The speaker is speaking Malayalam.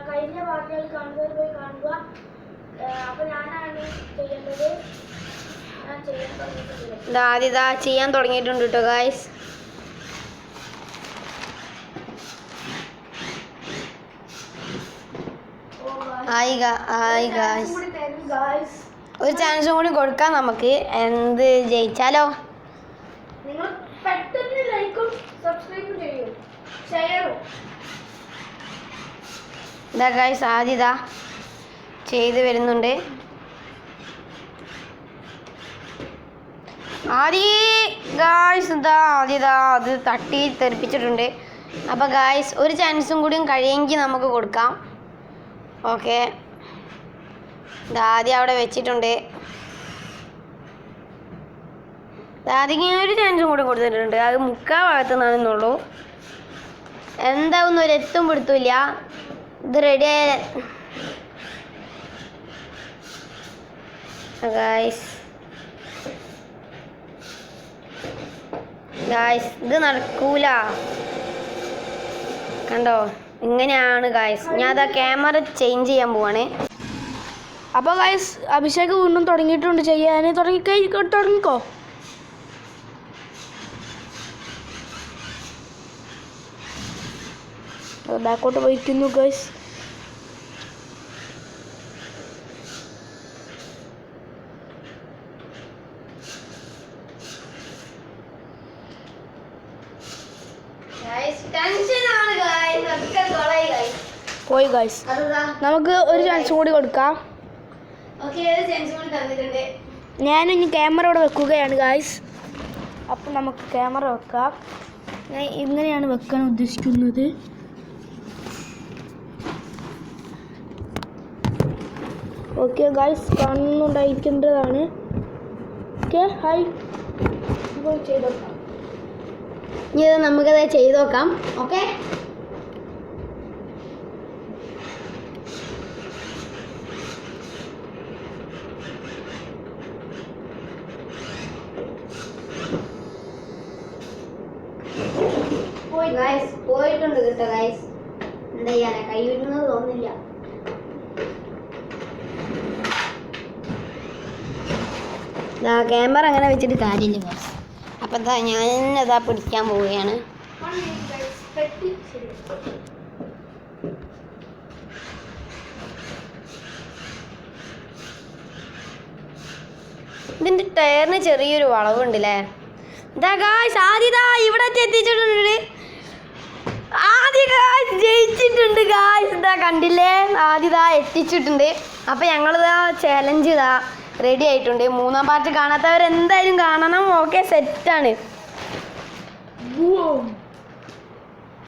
കഴിഞ്ഞ പാർട്ടികൾ കാണുന്നവർ പോയി കാണുക. അപ്പോൾ ഞാനാണ് ചെയ്യേണ്ടത്. ഞാൻ ചെയ്യാൻ തുടങ്ങിയിട്ടുണ്ട്. ആദ്യം ചെയ്യാൻ തുടങ്ങിയിട്ടുണ്ട് കേട്ടോ ഗായ്സ്. ഒരു ചാൻസും കൂടി കൊടുക്കാം നമുക്ക്. എന്ത് ജയിച്ചാലോ? നിങ്ങൾ പെട്ടെന്ന് ലൈക്കും സബ്സ്ക്രൈബും ചെയ്യൂ, ഷെയറും. ഇതാ ഗായ്സ് ആദ്യത ചെയ്ത് വരുന്നുണ്ട്. ആദ്യത അത് തട്ടി തെറിപ്പിച്ചിട്ടുണ്ട്. അപ്പോൾ ഗായ്സ് ഒരു ചാൻസും കൂടിയും കഴിയെങ്കിൽ നമുക്ക് കൊടുക്കാം. ഓക്കെ, ആദ്യം അവിടെ വെച്ചിട്ടുണ്ട്. ആദ്യം ഒരു ചാൻസും കൂടി കൊടുത്തിട്ടുണ്ട്. അത് മുക്കാൽ ഭാഗത്തു നിന്നാണെന്നുള്ളൂ. എന്താവുന്ന ഒരു എത്തും പിടുത്തില്ല. ഇത് റെഡിയായ ഗായ്സ് ഇത് നടക്കൂല. കണ്ടോ, ഇങ്ങനെയാണ് ഗായ്സ്. ഞാൻ അതാ ക്യാമറ ചേഞ്ച് ചെയ്യാൻ പോവാണ്. അപ്പോൾ ഗായ്സ് അഭിഷേക് വീണ്ടും തുടങ്ങിയിട്ടുണ്ട് ചെയ്യാൻ. തുടങ്ങിക്കോ. ബാക്കോട്ട് പോയിരിക്കുന്നു ഗായ്സ്. പോയി ഗായ്സ്. നമുക്ക് ഒരു ചാൻസ് കൂടി കൊടുക്കാം. ഞാനും ഇനി ക്യാമറ ഇവിടെ വെക്കുകയാണ് ഗായ്സ്. അപ്പം നമുക്ക് ക്യാമറ വെക്കാം. ഞാൻ ഇങ്ങനെയാണ് വെക്കാൻ ഉദ്ദേശിക്കുന്നത്. ഓക്കെ ഗായ്സ്, കാണുന്നുണ്ടായിരിക്കേണ്ടതാണ്. Okay, hi. ഇപ്പോൾ ചെയ്തോക്കാം. ഇനി നമുക്കത് ചെയ്ത് നോക്കാം. ഓക്കെ, പോയിട്ടുണ്ട് കേട്ടോ ഗായ്സ്. എന്താ ചെയ്യാനാ, കൈ വിടുന്നത് തോന്നില്ല. ക്യാമറ അങ്ങനെ വെച്ചിട്ട് കാര്യമില്ല ഗായ്സ്. അപ്പം എന്താ ഞാനതാ പിടിക്കാൻ പോവുകയാണ്. ഇതിൻ്റെ ടയറിന് ചെറിയൊരു വളവുണ്ടല്ലേ. ഇതാ ഗായ്സ് ആദ്യം ഇവിടെ എത്തിച്ചിട്ടുണ്ട്. ജയിച്ചിട്ടുണ്ട് ഗായ്സ്. ഇതാ കണ്ടില്ലേ, ആദ്യം എത്തിച്ചിട്ടുണ്ട്. അപ്പം ഞങ്ങളിതാ ചലഞ്ച് ഇതാ റെഡി ആയിട്ടുണ്ട്. മൂന്നാം പാർട്ട് കാണാത്തവരെന്തായാലും കാണണം. ഓക്കെ, സെറ്റാണ്.